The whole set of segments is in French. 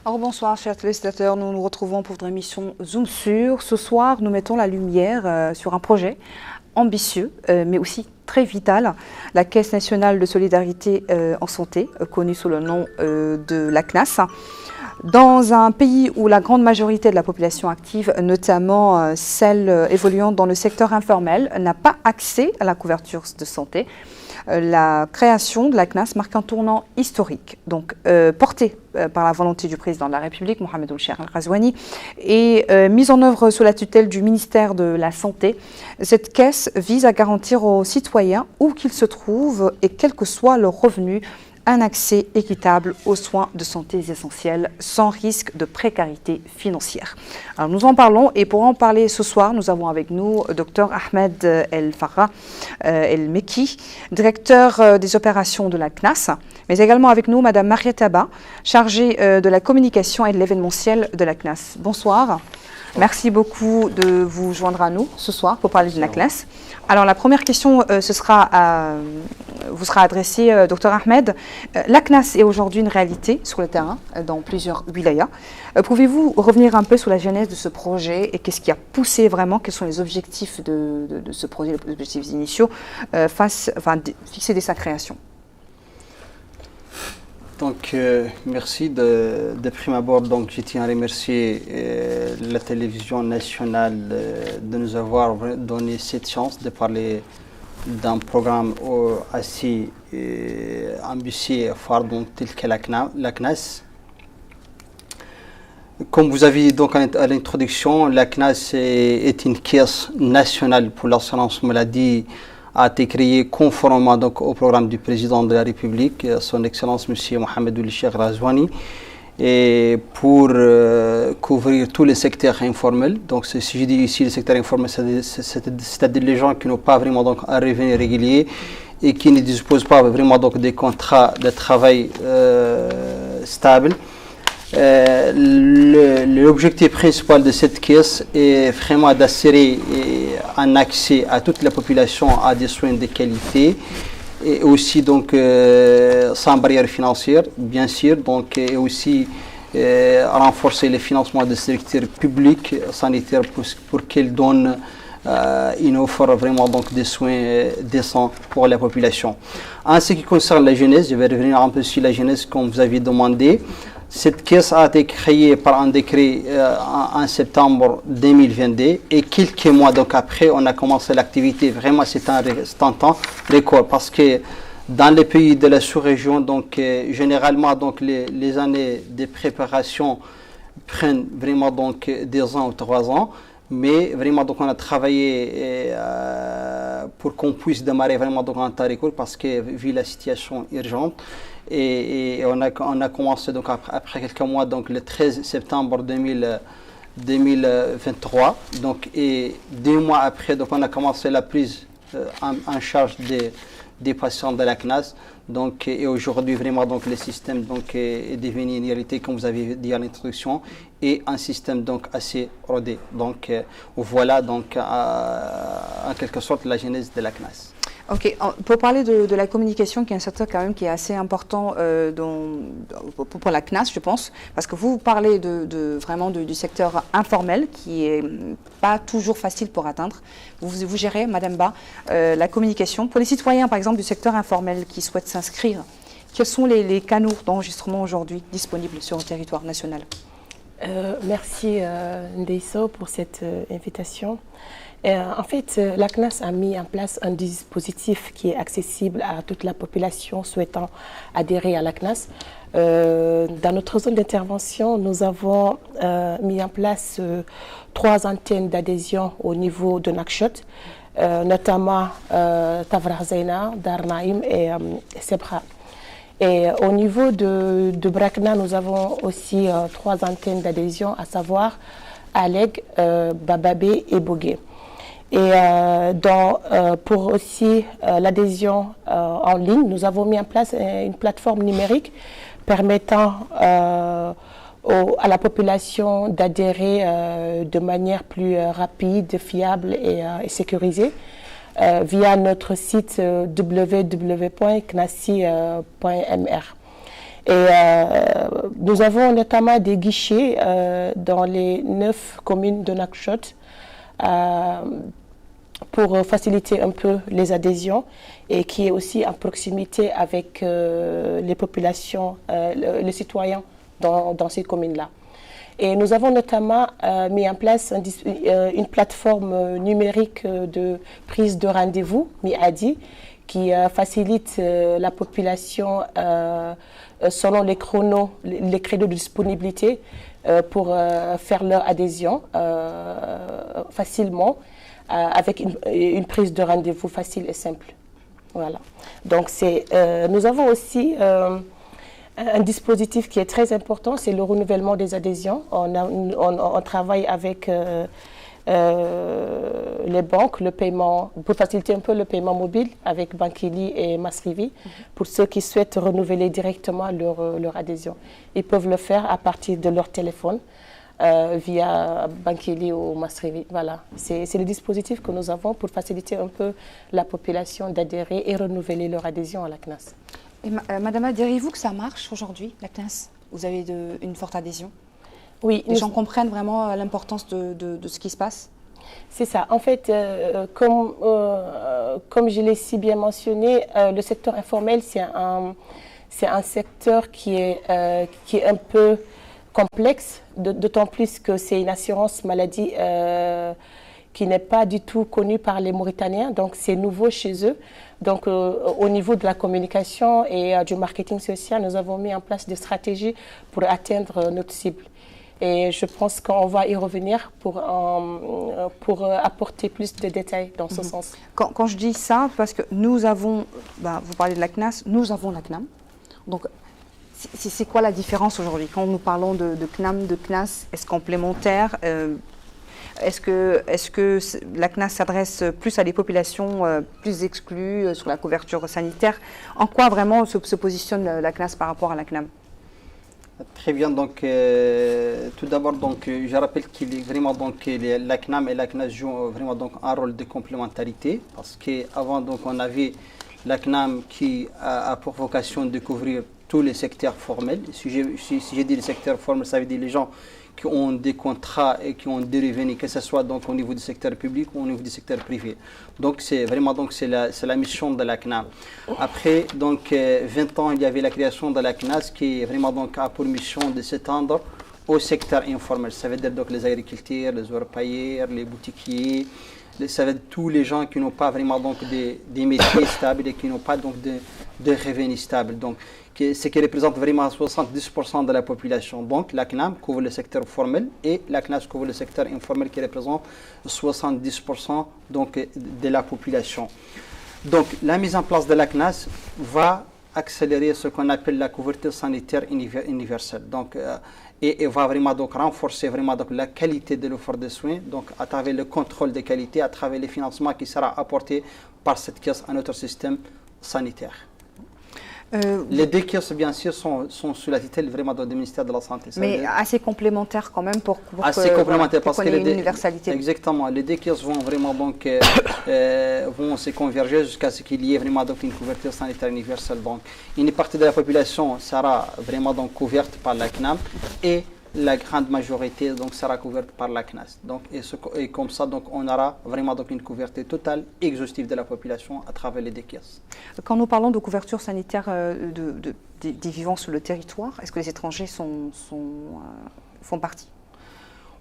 Alors bonsoir chers téléspectateurs, nous nous retrouvons pour votre émission Zoom sur. Ce soir, nous mettons la lumière sur un projet ambitieux, mais aussi très vital, la Caisse nationale de solidarité en santé, connue sous le nom de la CNAS. Dans un pays où la grande majorité de la population active, notamment celle évoluant dans le secteur informel, n'a pas accès à la couverture de santé, la création de la CNAS marque un tournant historique, donc porté par la volonté du président de la République, Mohamed Ould Cheikh Al Ghazouani, et mise en œuvre sous la tutelle du ministère de la Santé. Cette caisse vise à garantir aux citoyens, où qu'ils se trouvent et quel que soit leur revenu, un accès équitable aux soins de santé essentiels sans risque de précarité financière. Alors nous en parlons et pour en parler ce soir, nous avons avec nous Dr Ahmed El Farra El Mekki, directeur des opérations de la CNAS, mais également avec nous Madame Mariette Ba, chargée de la communication et de l'événementiel de la CNAS. Bonsoir. Merci beaucoup de vous joindre à nous ce soir pour parler de la CNAS. Alors la première question vous sera adressée, Dr Ahmed. La CNAS est aujourd'hui une réalité sur le terrain dans plusieurs wilayas. Pouvez-vous revenir un peu sur la genèse de ce projet et qu'est-ce qui a poussé vraiment, quels sont les objectifs de ce projet, les objectifs initiaux fixés dès sa création? Donc, merci de prime abord. Donc, je tiens à remercier la télévision nationale de nous avoir donné cette chance de parler d'un programme assez ambitieux et phare, donc, tel que la CNAS. Comme vous avez dit donc à l'introduction, la CNAS est une caisse nationale pour l'assurance maladie, a été créé conformément donc au programme du président de la République, son Excellence M. Mohamed Ould Cheikh Al Ghazouani, et pour couvrir tous les secteurs informels. Donc si je dis ici le secteur informel, c'est-à-dire les gens qui n'ont pas vraiment donc un revenu régulier et qui ne disposent pas vraiment donc des contrats de travail stables. L'objectif principal de cette caisse est vraiment d'assurer un accès à toute la population à des soins de qualité et aussi donc sans barrière financière bien sûr, donc et aussi renforcer le financement des secteurs publics sanitaires pour qu'ils donnent une offre vraiment donc des soins décents pour la population. En ce qui concerne la jeunesse, je vais revenir un peu sur la jeunesse comme vous avez demandé. Cette caisse a été créée par un décret en septembre 2022 et quelques mois donc après, on a commencé l'activité. Vraiment, c'est un temps record parce que dans les pays de la sous-région, donc généralement donc les années de préparation prennent vraiment donc 2 ans ou 3 ans. Mais vraiment, donc, on a travaillé pour qu'on puisse démarrer vraiment donc, en temps record parce que vu la situation urgente, et on a commencé donc après quelques mois, donc le 13 septembre 2023, donc et 2 mois après, donc on a commencé la prise en charge des patients de la CNAS. Donc, et aujourd'hui, vraiment, donc, le système donc, est devenu une réalité, comme vous avez dit à l'introduction, et un système donc, assez rodé. Donc, voilà donc, en quelque sorte la genèse de la CNAS. Ok, pour parler de la communication, qui est un secteur quand même qui est assez important pour la CNAS, je pense, parce que vous parlez vraiment du secteur informel qui est pas toujours facile pour atteindre. Vous gérez, Madame Ba, la communication. Pour les citoyens, par exemple, du secteur informel qui souhaitent s'inscrire, quels sont les canaux d'enregistrement aujourd'hui disponibles sur le territoire national? Merci Ndeiso pour cette invitation. En fait, la CNAS a mis en place un dispositif qui est accessible à toute la population souhaitant adhérer à la CNAS. Dans notre zone d'intervention, nous avons mis en place 3 antennes d'adhésion au niveau de Nouakchott, notamment Tafra Zaina, Dar Naïm et Sebra. Et au niveau de Brakna, nous avons aussi 3 antennes d'adhésion, à savoir Aleg, Bababé et Bogué. Et pour aussi l'adhésion en ligne, nous avons mis en place une plateforme numérique permettant à la population d'adhérer de manière plus rapide, fiable et sécurisée via notre site www.knassi.mr. Et nous avons notamment des guichets dans les 9 communes de Nouakchott pour faciliter un peu les adhésions et qui est aussi en proximité avec les populations, les citoyens dans ces communes-là. Et nous avons notamment mis en place une plateforme numérique de prise de rendez-vous, MiAdi, qui facilite la population selon les créneaux de disponibilité pour faire leur adhésion facilement avec une prise de rendez-vous facile et simple. Voilà. Donc nous avons aussi un dispositif qui est très important, c'est le renouvellement des adhésions. On travaille avec les banques, le paiement, pour faciliter un peu le paiement mobile avec Bankili et Masrivi, pour ceux qui souhaitent renouveler directement leur adhésion. Ils peuvent le faire à partir de leur téléphone via Bankili ou Masrivi. Voilà, c'est le dispositif que nous avons pour faciliter un peu la population d'adhérer et renouveler leur adhésion à la CNAS. Et Madame, diriez-vous que ça marche aujourd'hui, la CNAS? Vous avez une forte adhésion? Oui. Les gens comprennent vraiment l'importance de ce qui se passe? C'est ça. En fait, comme je l'ai si bien mentionné, le secteur informel, c'est un secteur qui est un peu complexe, d'autant plus que c'est une assurance maladie qui n'est pas du tout connue par les Mauritaniens, donc c'est nouveau chez eux. Donc au niveau de la communication et du marketing social, nous avons mis en place des stratégies pour atteindre notre cible. Et je pense qu'on va y revenir pour apporter plus de détails dans ce sens. Quand je dis ça, parce que nous avons, vous parlez de la CNAS, nous avons la CNAM. Donc c'est quoi la différence aujourd'hui? Quand nous parlons de CNAM, de CNAS, est-ce complémentaire? Est-ce que la CNAS s'adresse plus à des populations plus exclues sur la couverture sanitaire? En quoi vraiment se positionne la CNAS par rapport à la CNAM? Très bien, donc tout d'abord, je rappelle qu'il est vraiment la CNAM et la CNAS jouent vraiment un rôle de complémentarité, parce qu'avant on avait la CNAM qui a pour vocation de couvrir tous les secteurs formels. Si je dis les secteurs formels, ça veut dire les gens qui ont des contrats et qui ont des revenus, que ce soit au niveau du secteur public ou au niveau du secteur privé. Donc c'est vraiment la mission de la CNAM. Après 20 ans, il y avait la création de la CNAS qui est vraiment a pour mission de s'étendre au secteur informel. Ça veut dire les agriculteurs, les orpailleurs, les boutiquiers, ça veut dire tous les gens qui n'ont pas vraiment des métiers stables et qui n'ont pas de revenus stables. Donc ce qui représente vraiment 70% de la population. Donc la CNAM couvre le secteur formel et la CNAS couvre le secteur informel qui représente 70% de la population. Donc la mise en place de la CNAS va accélérer ce qu'on appelle la couverture sanitaire universelle. Et va vraiment renforcer vraiment la qualité de l'offre de soins, à travers le contrôle de qualité, à travers les financements qui sera apporté par cette caisse à notre système sanitaire. Les deux caisses, bien sûr, sont sous la tutelle vraiment du ministère de la Santé. Mais assez complémentaires quand même pour assez complémentaires parce que les une universalité. Exactement. Les deux caisses vont vraiment vont se converger jusqu'à ce qu'il y ait vraiment une couverture sanitaire universelle. Donc, une partie de la population sera vraiment couverte par la CNAM et la grande majorité sera couverte par la CNAS. Et comme ça, on aura vraiment une couverture totale, exhaustive de la population à travers les deux caisses. Quand nous parlons de couverture sanitaire des vivants sur le territoire, est-ce que les étrangers font partie?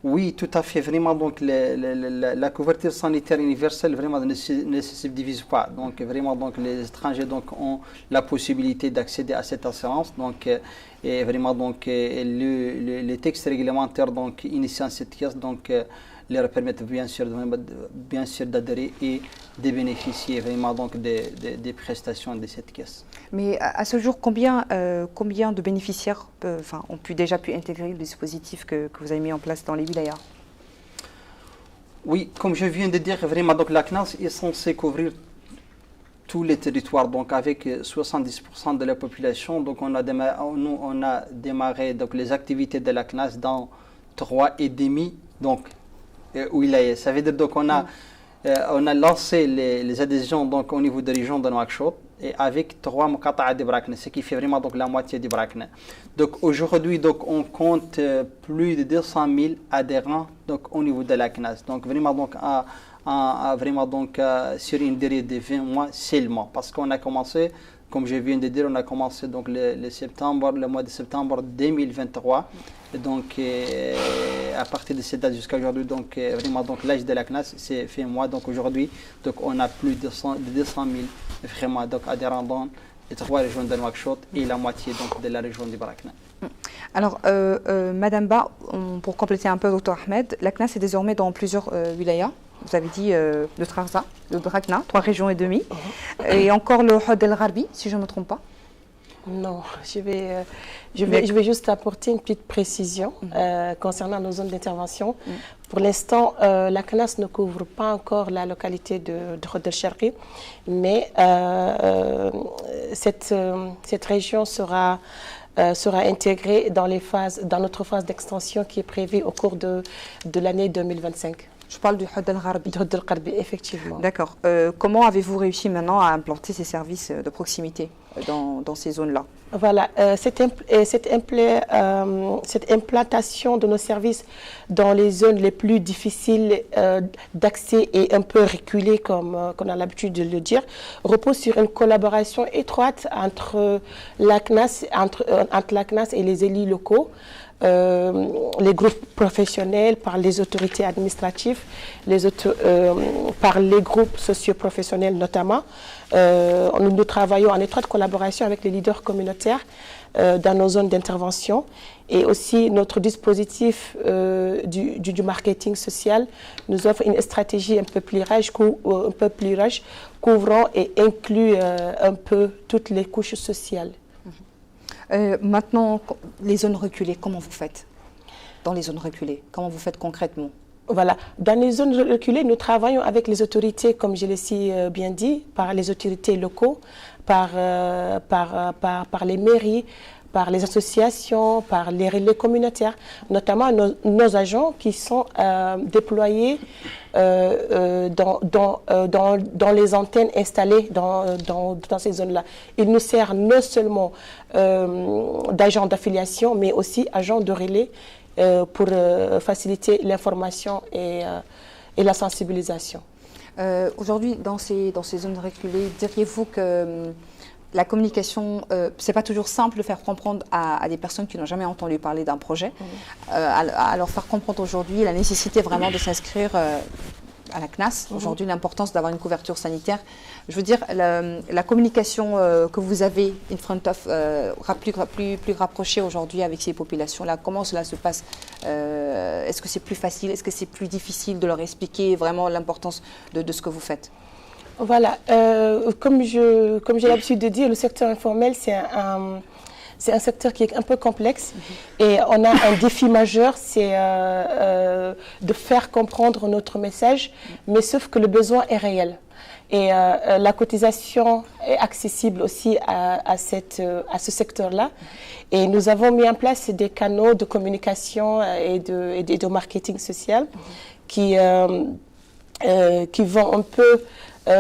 Oui, tout à fait. Vraiment, la couverture sanitaire universelle vraiment ne se divise pas. Donc, vraiment, les étrangers ont la possibilité d'accéder à cette assurance. Et vraiment, les textes réglementaires initiant cette caisse leur permettent bien sûr d'adhérer et de bénéficier vraiment des prestations de cette caisse. Mais à ce jour, combien de bénéficiaires ont déjà pu intégrer le dispositif que vous avez mis en place dans les wilayas? Oui, comme je viens de dire, vraiment la CNAS est censée couvrir tous les territoires, avec 70% de la population. On a démarré les activités de la CNAS dans 3,5 wilayas. Ça veut dire qu'on a On a lancé les adhésions donc, au niveau de la région de Nouakchott et avec 3 muqata'a de Brakna, ce qui fait vraiment donc, la moitié de Brakna. Donc aujourd'hui, donc, on compte plus de 200 000 adhérents donc, au niveau de la CNAS. Donc vraiment, donc, vraiment donc, sur une durée de 20 mois seulement. Parce qu'on a commencé, comme je viens de dire, on a commencé donc, le mois de septembre 2023. Donc à partir de cette date jusqu'à aujourd'hui, donc vraiment donc l'âge de la CNAS c'est fait mois. Donc aujourd'hui, donc on a plus de 200 000 vraiment donc adhérents dans les 3 régions de Nouakchott et la moitié donc de la région de Brakna. Alors, Madame Ba, pour compléter un peu, Dr Ahmed, la CNAS est désormais dans plusieurs wilayas. Vous avez dit le Trarza, le Brakna, 3 régions et demie, et encore le Hod El Gharbi, si je ne me trompe pas. Non, je vais juste apporter une petite précision concernant nos zones d'intervention. Pour l'instant, la CNAS ne couvre pas encore la localité de Hod El Sharqi, mais cette région sera intégrée dans notre phase d'extension qui est prévue au cours de l'année 2025. Je parle du Hod El Gharbi. Hod El Gharbi, effectivement. D'accord. Comment avez-vous réussi maintenant à implanter ces services de proximité dans ces zones-là? Voilà, cette implantation de nos services dans les zones les plus difficiles d'accès et un peu reculées, comme on a l'habitude de le dire, repose sur une collaboration étroite entre la CNAS et les élus locaux. Les groupes professionnels, par les autorités administratives, par les groupes socio-professionnels notamment. Nous travaillons en étroite collaboration avec les leaders communautaires dans nos zones d'intervention, et aussi notre dispositif du marketing social nous offre une stratégie un peu plus riche, couvrant et inclut un peu toutes les couches sociales. Maintenant, les zones reculées, comment vous faites dans les zones reculées? Comment vous faites concrètement? Voilà. Dans les zones reculées, nous travaillons avec les autorités, comme je l'ai si bien dit, par les autorités locaux, par les mairies, par les associations, par les relais communautaires, notamment nos agents qui sont déployés dans les antennes installées dans ces zones-là. Ils nous servent non seulement d'agents d'affiliation, mais aussi agents de relais pour faciliter l'information et la sensibilisation. Aujourd'hui, dans ces zones reculées, diriez-vous que la communication, c'est pas toujours simple de faire comprendre à des personnes qui n'ont jamais entendu parler d'un projet, à leur faire comprendre aujourd'hui la nécessité vraiment de s'inscrire à la CNAS, aujourd'hui l'importance d'avoir une couverture sanitaire. Je veux dire, la communication que vous avez in front of, plus rapprochée aujourd'hui avec ces populations-là, comment cela se passe? Est-ce que c'est plus facile? Est-ce que c'est plus difficile de leur expliquer vraiment l'importance de ce que vous faites? Voilà, comme j'ai l'habitude de dire, le secteur informel, c'est un secteur qui est un peu complexe, et on a un défi majeur, c'est de faire comprendre notre message, mais sauf que le besoin est réel. Et la cotisation est accessible aussi à ce secteur-là. Et nous avons mis en place des canaux de communication et de marketing social qui vont un peu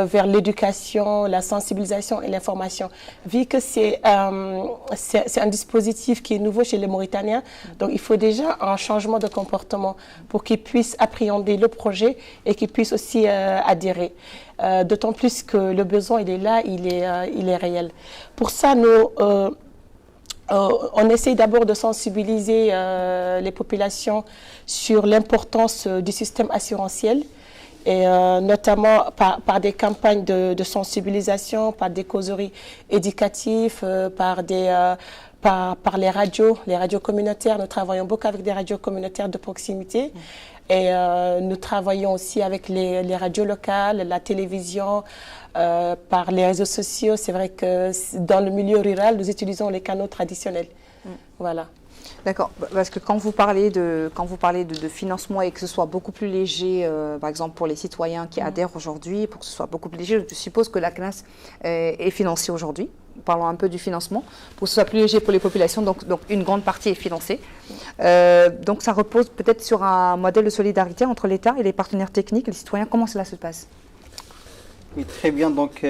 vers l'éducation, la sensibilisation et l'information. Vu que c'est un dispositif qui est nouveau chez les Mauritaniens, donc il faut déjà un changement de comportement pour qu'ils puissent appréhender le projet et qu'ils puissent aussi adhérer. D'autant plus que le besoin, il est là, il est réel. Pour ça, on essaye d'abord de sensibiliser les populations sur l'importance du système assurantiel, et notamment par des campagnes de sensibilisation, par des causeries éducatives, par les radios communautaires. Nous travaillons beaucoup avec des radios communautaires de proximité, et nous travaillons aussi avec les radios locales, la télévision, par les réseaux sociaux. C'est vrai que dans le milieu rural, nous utilisons les canaux traditionnels. Voilà. D'accord, parce que quand vous parlez de financement et que ce soit beaucoup plus léger, par exemple pour les citoyens qui adhèrent aujourd'hui, pour que ce soit beaucoup plus léger, je suppose que la CNAS est financée aujourd'hui parlons un peu du financement, pour que ce soit plus léger pour les populations, donc une grande partie est financée. Donc ça repose peut-être sur un modèle de solidarité entre l'État et les partenaires techniques, les citoyens. Comment cela se passe? Oui, très bien. Donc,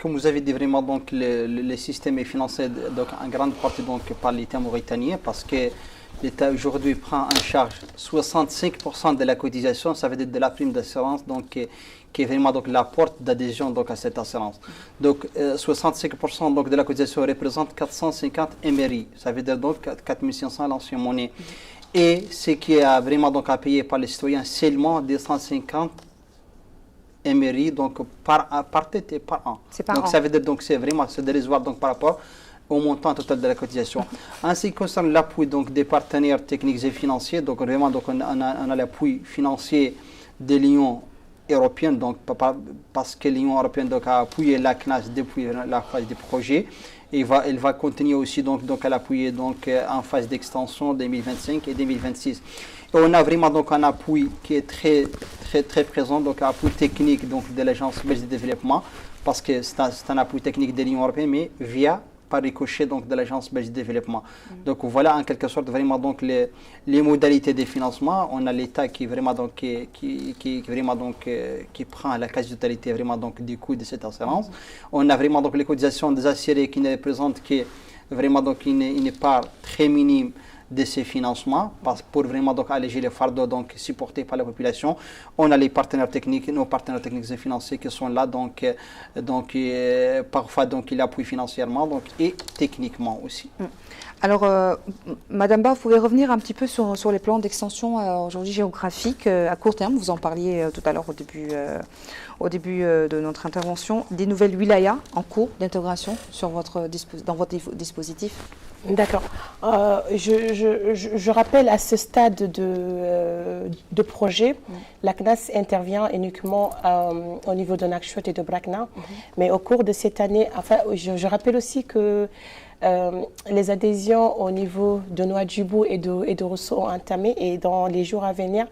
comme vous avez dit, vraiment, donc, le système est financé donc, en grande partie donc, par l'État mauritanien parce que l'État aujourd'hui prend en charge 65% de la cotisation, ça veut dire de la prime d'assurance, donc qui est vraiment donc la porte d'adhésion donc à cette assurance. Donc 65% donc de la cotisation représente 450 MRI, ça veut dire donc 4500 l'ancienne monnaie. Et ce qui a vraiment donc à payer par les citoyens seulement 250 MRI donc par tête et par an. Donc ça veut dire donc c'est vraiment dérisoire donc par rapport au montant total de la cotisation. En ce qui concerne l'appui donc des partenaires techniques et financiers, donc vraiment donc on a l'appui financier de l'Union européenne, donc parce que l'Union européenne donc a appuyé la CNAS depuis la phase des projets. Et elle va continuer aussi donc à l'appuyer donc en phase d'extension 2025 et 2026. Et on a vraiment donc un appui qui est très présent, donc un appui technique donc de l'Agence belge de développement, parce que c'est un appui technique de l'Union européenne, mais via par ricochet donc de l'Agence belge de développement. Donc voilà en quelque sorte vraiment donc les modalités de financement. On a l'État qui vraiment donc qui prend la quasi-totalité vraiment donc du coût de cette assurance. On a vraiment donc les cotisations des assurés qui ne représentent que vraiment donc une part très minime de ces financements pour vraiment donc alléger les fardeaux donc supportés par la population. On a les partenaires techniques, nos partenaires techniques et financiers qui sont là donc parfois donc ils appuient financièrement donc et techniquement aussi. Alors, Madame Ba, vous pouvez revenir un petit peu sur les plans d'extension aujourd'hui géographique à court terme. Vous en parliez tout à l'heure au début de notre intervention, des nouvelles wilayas en cours d'intégration dans votre dispositif. D'accord. Je rappelle à ce stade de projet, la CNAS intervient uniquement au niveau de Nouakchott et de Brakna, mais au cours de cette année, enfin, je rappelle aussi que les adhésions au niveau de Nouadhibou et de Rosso ont entamé et dans les jours à venir,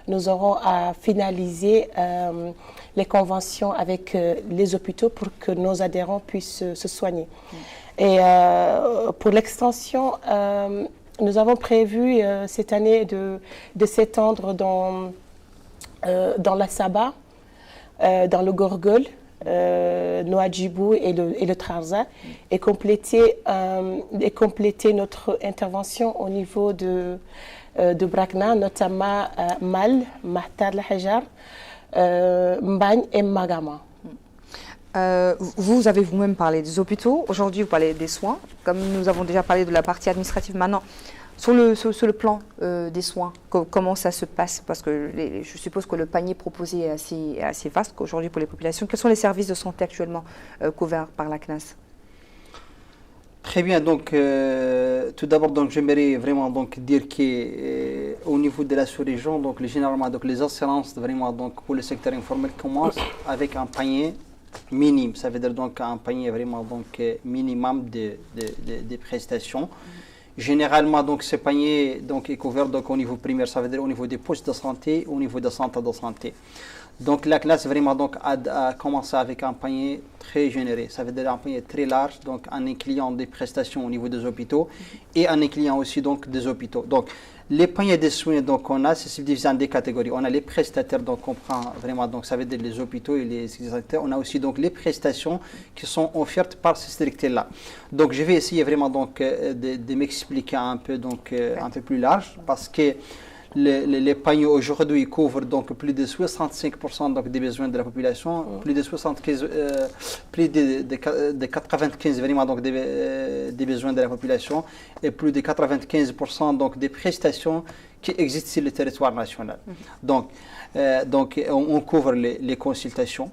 nous aurons à finaliser les conventions avec les hôpitaux pour que nos adhérents puissent se soigner. Et pour l'extension, nous avons prévu cette année de s'étendre dans la Saba, dans le Gorgol, Nouadhibou et le Trarza, et compléter notre intervention au niveau de Brakna, notamment Mal, Mahtar al-Hajar, Mbagne et Magama. Vous avez vous-même parlé des hôpitaux, aujourd'hui vous parlez des soins, comme nous avons déjà parlé de la partie administrative maintenant. Sur le plan des soins, comment ça se passe? Parce que je suppose que le panier proposé est assez vaste aujourd'hui pour les populations. Quels sont les services de santé actuellement couverts par la CNAS? Très bien, donc tout d'abord donc j'aimerais vraiment donc dire que au niveau de la sous-région, donc généralement donc les assurances vraiment donc pour le secteur informel commencent avec un panier minime, ça veut dire donc un panier vraiment donc minimum de prestations. Généralement, donc, ce panier donc, est couvert donc, au niveau primaire, ça veut dire au niveau des postes de santé, au niveau de centres de santé. Donc, la classe vraiment donc, a commencé avec un panier très généré, ça veut dire un panier très large, donc en incluant des prestations au niveau des hôpitaux et en incluant aussi donc, des hôpitaux. Donc, les paniers de soins donc on a, c'est subdivisé en des catégories. On a les prestataires, donc on prend vraiment, donc ça veut dire les hôpitaux et les prestataires. On a aussi donc les prestations qui sont offertes par ces structures-là. Donc je vais essayer vraiment donc de m'expliquer un peu donc un peu plus large parce que les paniers aujourd'hui couvrent donc plus de 65% donc des besoins de la population, plus de 95 vraiment donc des besoins de la population et plus de 95% donc des prestations qui existent sur le territoire national. Donc on couvre les consultations,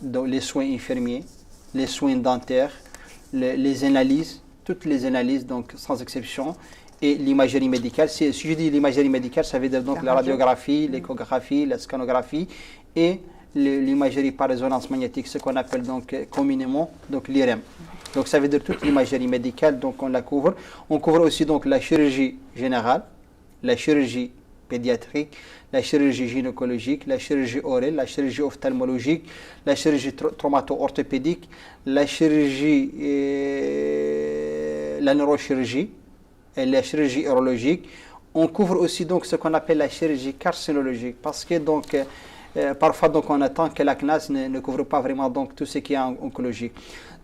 donc les soins infirmiers, les soins dentaires, les analyses, toutes les analyses donc sans exception. Et l'imagerie médicale, si je dis l'imagerie médicale, ça veut dire donc la radiographie, l'échographie, la scanographie et l'imagerie par résonance magnétique, ce qu'on appelle donc communément donc l'IRM. Donc ça veut dire toute l'imagerie médicale, donc on la couvre. On couvre aussi donc la chirurgie générale, la chirurgie pédiatrique, la chirurgie gynécologique, la chirurgie orale, la chirurgie ophtalmologique, la chirurgie traumato-orthopédique, la chirurgie, la neurochirurgie et la chirurgie urologique. On couvre aussi donc ce qu'on appelle la chirurgie carcinologique parce que donc parfois donc on attend que la CNAS ne couvre pas vraiment donc tout ce qui est en oncologie.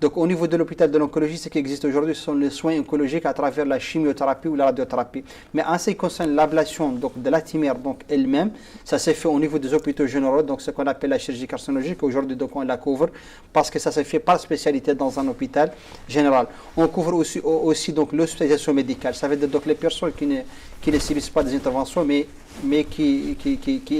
Donc au niveau de l'hôpital de l'oncologie, ce qui existe aujourd'hui, ce sont les soins oncologiques à travers la chimiothérapie ou la radiothérapie. Mais en ce qui concerne l'ablation donc de la tumeur donc elle-même, ça s'est fait au niveau des hôpitaux généraux, donc ce qu'on appelle la chirurgie carcinologique. Aujourd'hui donc on la couvre parce que ça se fait par spécialité dans un hôpital général. On couvre aussi donc l'hospitalisation médicale. Ça veut dire donc les personnes qui ne subissent pas des interventions mais qui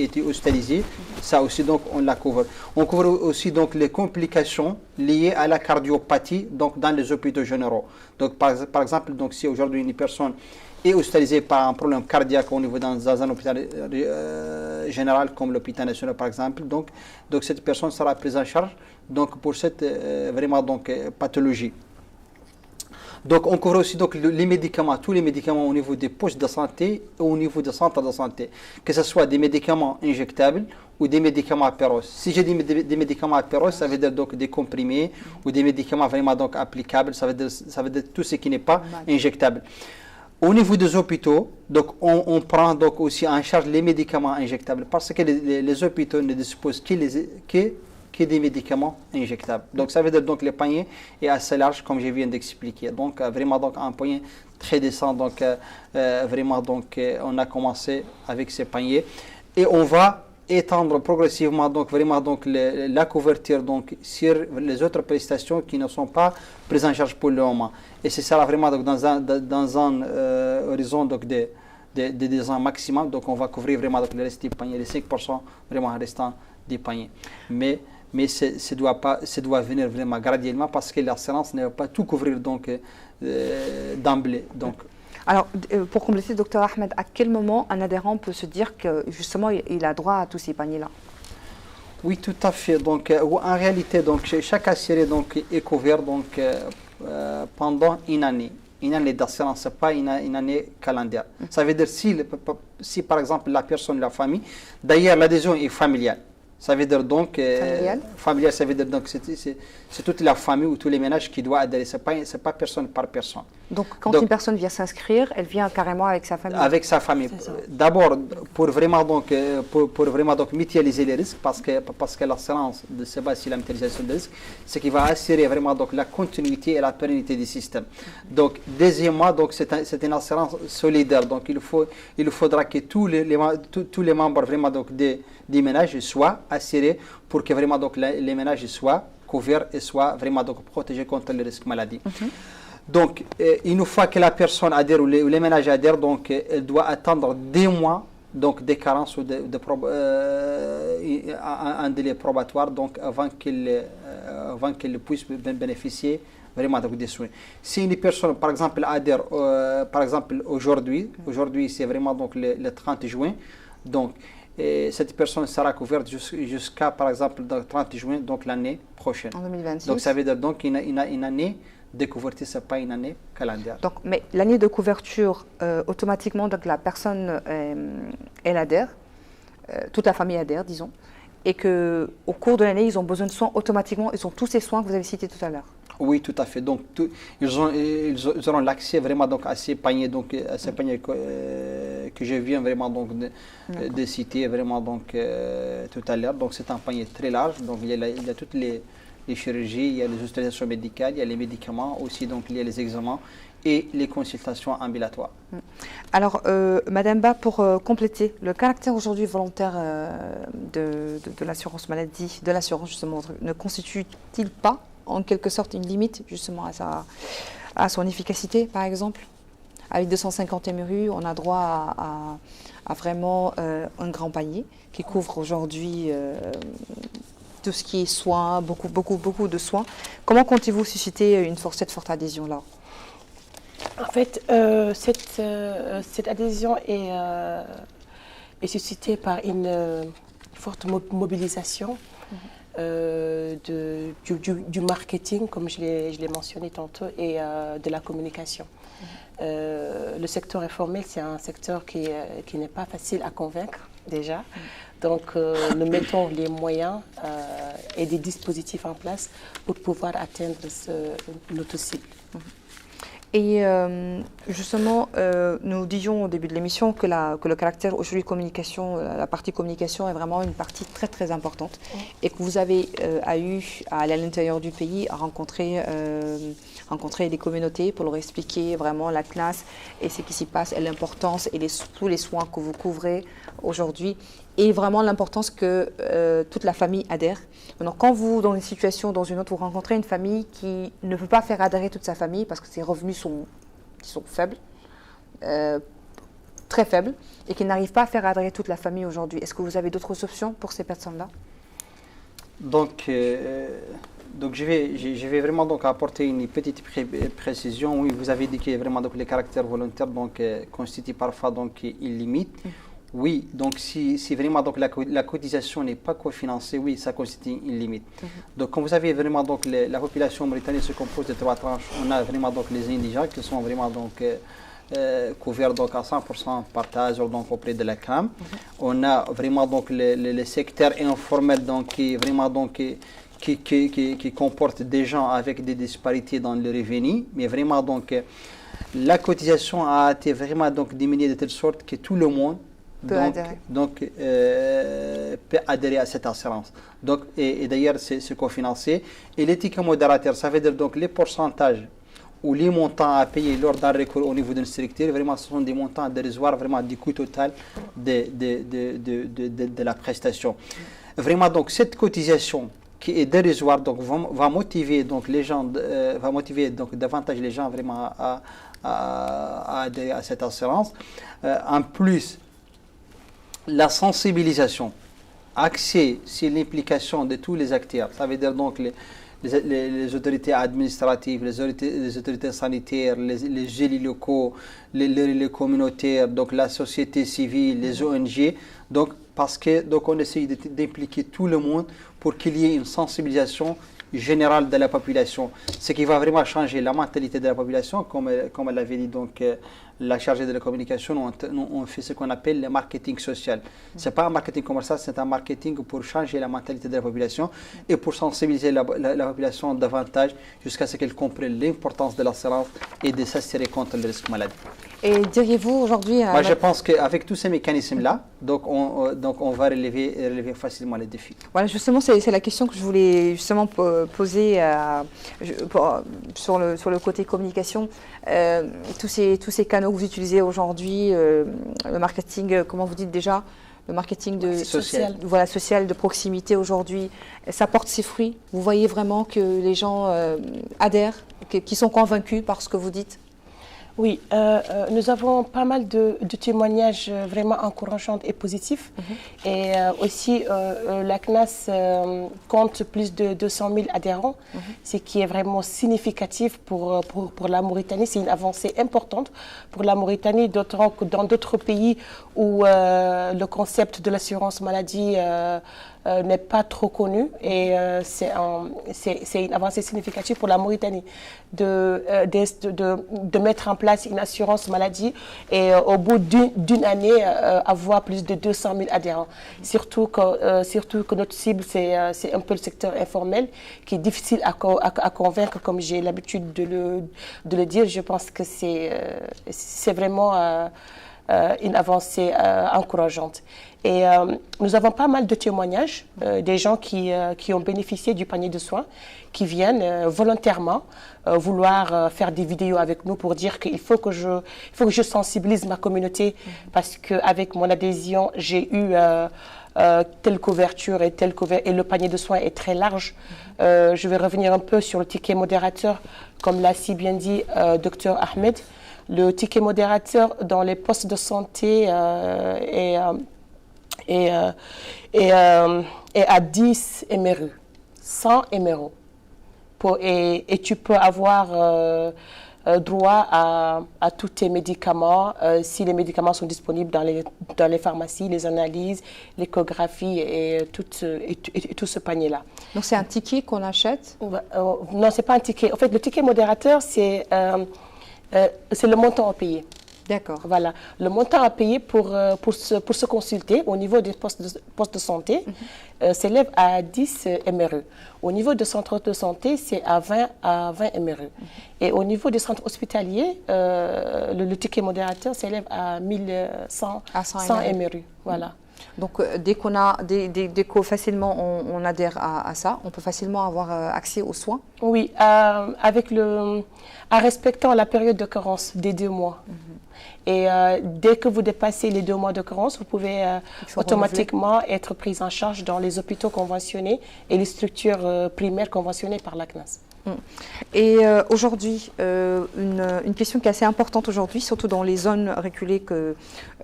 étaient hospitalisées, ça aussi donc on la couvre. On couvre aussi donc les complications liées à la cardiopathie donc dans les hôpitaux généraux. Donc par exemple donc si aujourd'hui une personne est hospitalisée par un problème cardiaque au niveau dans un hôpital général comme l'hôpital national par exemple, donc cette personne sera prise en charge donc pour cette vraiment donc pathologie. Donc on couvre aussi donc les médicaments, tous les médicaments au niveau des postes de santé et au niveau des centres de santé, que ce soit des médicaments injectables ou des médicaments apéros. Si j'ai des médicaments apéros, ça veut dire donc des comprimés ou des médicaments vraiment donc applicables, ça veut dire tout ce qui n'est pas injectable. Au niveau des hôpitaux, donc on prend donc aussi en charge les médicaments injectables parce que les hôpitaux ne disposent que des médicaments injectables. Donc ça veut dire donc le panier est assez large comme je viens d'expliquer. Donc vraiment donc un panier très décent. Donc vraiment donc on a commencé avec ces paniers et on va étendre progressivement donc vraiment donc la couverture donc sur les autres prestations qui ne sont pas prises en charge pour le moment. Et c'est ça vraiment donc dans un horizon donc de 10 ans maximum. Donc on va couvrir vraiment donc le reste du panier, les 5% vraiment restant des paniers. Mais ça doit venir vraiment graduellement parce que l'assurance ne va pas tout couvrir donc d'emblée. Donc. Alors, pour compléter, docteur Ahmed, à quel moment un adhérent peut se dire que justement il a droit à tous ces paniers-là? Oui, tout à fait. Donc, en réalité, donc chaque assuré donc est couvert donc pendant une année. Une année d'assurance, pas une année calendaire. Ça veut dire si par exemple la personne, la famille, d'ailleurs l'adhésion est familiale. Ça veut dire donc familial, ça veut dire donc c'est toute la famille ou tous les ménages qui doivent adhérer. C'est pas personne par personne. Donc quand une personne vient s'inscrire, elle vient carrément avec sa famille. Avec sa famille. D'abord pour vraiment donc mutualiser les risques parce que l'assurance se base sur la mutualisation des risques, ce qui va assurer vraiment donc la continuité et la pérennité du système. Donc deuxièmement donc c'est une assurance solidaire. Donc il faudra que tous les membres vraiment donc des ménages soient assurés pour que vraiment donc les ménages soient couverts et soient vraiment donc protégés contre les risques maladie. Donc une fois que la personne adhère ou les ménages adhèrent, donc elle doit attendre 2 mois donc des carences ou un délai probatoire donc avant qu'elle puisse bénéficier vraiment donc des soins. Si une personne par exemple adhère par exemple aujourd'hui c'est vraiment donc le 30 juin, donc et cette personne sera couverte jusqu'à par exemple le 30 juin donc l'année prochaine. En 2026. Donc ça veut dire donc une année de couverture, ce n'est pas une année calendaire. Donc, mais l'année de couverture, automatiquement, donc la personne, elle adhère, toute la famille adhère, disons, et qu'au cours de l'année, ils ont besoin de soins automatiquement, ils ont tous ces soins que vous avez cités tout à l'heure. Oui, tout à fait. Donc, ils auront l'accès vraiment donc, à ces paniers, donc, à ces paniers que je viens vraiment donc, de citer vraiment donc, tout à l'heure. Donc, c'est un panier très large. Donc, il y a toutes les chirurgies, il y a les hospitalisations médicales, il y a les médicaments aussi, donc il y a les examens et les consultations ambulatoires. Alors, Madame Ba, pour compléter, le caractère aujourd'hui volontaire de l'assurance maladie, de l'assurance justement, ne constitue-t-il pas en quelque sorte une limite justement à son efficacité, par exemple? Avec 250 MRU, on a droit à vraiment un grand panier qui couvre aujourd'hui tout ce qui est soins, beaucoup de soins. Comment comptez-vous susciter cette forte adhésion là? En fait, cette adhésion est suscitée par une forte mobilisation du marketing, comme je l'ai mentionné tantôt, et de la communication. Le secteur informel, c'est un secteur qui n'est pas facile à convaincre déjà. Donc, nous mettons les moyens et des dispositifs en place pour pouvoir atteindre notre cible. Et justement, nous disions au début de l'émission que le caractère aujourd'hui communication, la partie communication est vraiment une partie très très importante et que vous avez eu à aller à l'intérieur du pays à rencontrer les communautés pour leur expliquer vraiment la CNAS et ce qui s'y passe et l'importance et tous les soins que vous couvrez aujourd'hui et vraiment l'importance que toute la famille adhère. Donc, quand vous, dans une situation, dans une autre, vous rencontrez une famille qui ne peut pas faire adhérer toute sa famille parce que ses revenus sont faibles, très faibles, et qui n'arrive pas à faire adhérer toute la famille aujourd'hui, est-ce que vous avez d'autres options pour ces personnes-là? Donc, je vais vraiment donc apporter une petite précision. Oui, vous avez dit que vraiment donc les caractères volontaires donc constituent parfois donc une limite. Oui, donc si vraiment donc la cotisation n'est pas cofinancée, oui, ça constitue une limite. Donc, quand vous avez vraiment donc la population mauritanienne se compose de 3 tranches. On a vraiment donc les indigents qui sont vraiment donc couverts donc à 100% par TASER donc auprès de la CAM. On a vraiment donc le secteur informel donc qui vraiment donc qui comporte des gens avec des disparités dans le revenu, mais vraiment donc la cotisation a été vraiment donc diminuée de telle sorte que tout le monde peut adhérer à cette assurance. Donc, et d'ailleurs, c'est cofinancé. Et les tickets modérateurs, ça veut dire donc les pourcentages ou les montants à payer lors d'un recours au niveau d'une structure, vraiment, ce sont des montants dérisoires, vraiment du coût total de la prestation. Vraiment, donc, cette cotisation qui est dérisoire, donc, va motiver donc, les gens, va motiver donc, davantage les gens vraiment à adhérer à cette assurance. En plus, la sensibilisation, axée sur l'implication de tous les acteurs, ça veut dire donc les autorités administratives, les autorités sanitaires, les élus locaux, les communautaires, donc la société civile, les ONG, donc parce que donc on essaye d'impliquer tout le monde pour qu'il y ait une sensibilisation générale de la population, ce qui va vraiment changer la mentalité de la population, comme elle avait dit donc la chargée de la communication, on fait ce qu'on appelle le marketing social. Ce n'est pas un marketing commercial, c'est un marketing pour changer la mentalité de la population et pour sensibiliser la population davantage jusqu'à ce qu'elle comprenne l'importance de l'assurance et de s'assurer contre le risque maladie. Et diriez-vous aujourd'hui... Moi, je pense qu'avec tous ces mécanismes-là, donc on va relever facilement les défis. Voilà, justement, c'est la question que je voulais justement poser sur le côté communication. Tous ces canaux que vous utilisez aujourd'hui, le marketing, comment vous dites déjà, le marketing social de proximité aujourd'hui, ça porte ses fruits. Vous voyez vraiment que les gens adhèrent, qu'ils sont convaincus par ce que vous dites? Oui, nous avons pas mal de témoignages vraiment encourageants et positifs. Et aussi, la CNAS compte plus de 200 000 adhérents, ce qui est vraiment significatif pour la Mauritanie. C'est une avancée importante pour la Mauritanie, d'autant que dans d'autres pays où le concept de l'assurance maladie n'est pas trop connu, et c'est une avancée significative pour la Mauritanie de mettre en place une assurance maladie et au bout d'une année avoir plus de 200 000 adhérents. Surtout que notre cible c'est un peu le secteur informel qui est difficile à convaincre, comme j'ai l'habitude de le dire. Je pense que c'est vraiment une avancée encourageante. Et nous avons pas mal de témoignages des gens qui ont bénéficié du panier de soins, qui viennent volontairement vouloir faire des vidéos avec nous pour dire qu'il faut que je sensibilise ma communauté, parce qu'avec mon adhésion, j'ai eu telle couverture et et le panier de soins est très large. Je vais revenir un peu sur le ticket modérateur, comme l'a si bien dit Dr Ahmed. Le ticket modérateur dans les postes de santé est à 10 MRU, 100 MRU. Et tu peux avoir droit à tous tes médicaments, si les médicaments sont disponibles dans les pharmacies, les analyses, l'échographie et tout ce panier-là. Donc c'est un ticket qu'on achète? Non, c'est pas un ticket. En fait, le ticket modérateur, c'est le montant à payer. D'accord. Voilà. Le montant à payer pour se consulter au niveau des postes de santé s'élève à 10 MRE. Au niveau des centres de santé, c'est à 20 MRE. Et au niveau des centres hospitaliers, le ticket modérateur s'élève à 1100 MRE. Voilà. Donc dès que facilement on adhère à ça, on peut facilement avoir accès aux soins? Oui, en respectant la période de carence des 2 mois. Et dès que vous dépassez les 2 mois de carence, vous pouvez automatiquement être pris en charge dans les hôpitaux conventionnés et les structures primaires conventionnées par la CNAS. Et aujourd'hui, une question qui est assez importante aujourd'hui, surtout dans les zones reculées,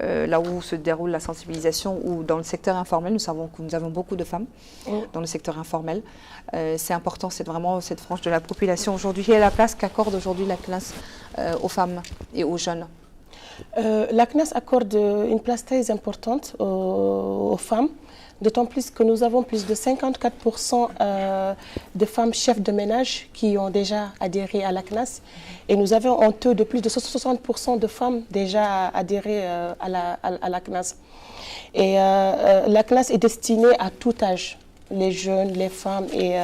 là où se déroule la sensibilisation, ou dans le secteur informel, nous savons que nous avons beaucoup de femmes dans le secteur informel. C'est important, c'est vraiment cette frange de la population aujourd'hui. Quelle est la place qu'accorde aujourd'hui la CNAS aux femmes et aux jeunes? La CNAS accorde une place très importante aux femmes, d'autant plus que nous avons plus de 54% de femmes chefs de ménage qui ont déjà adhéré à la CNAS, et nous avons un taux de plus de 60% de femmes déjà adhérées à la CNAS. Et la CNAS est destinée à tout âge, les jeunes, les femmes et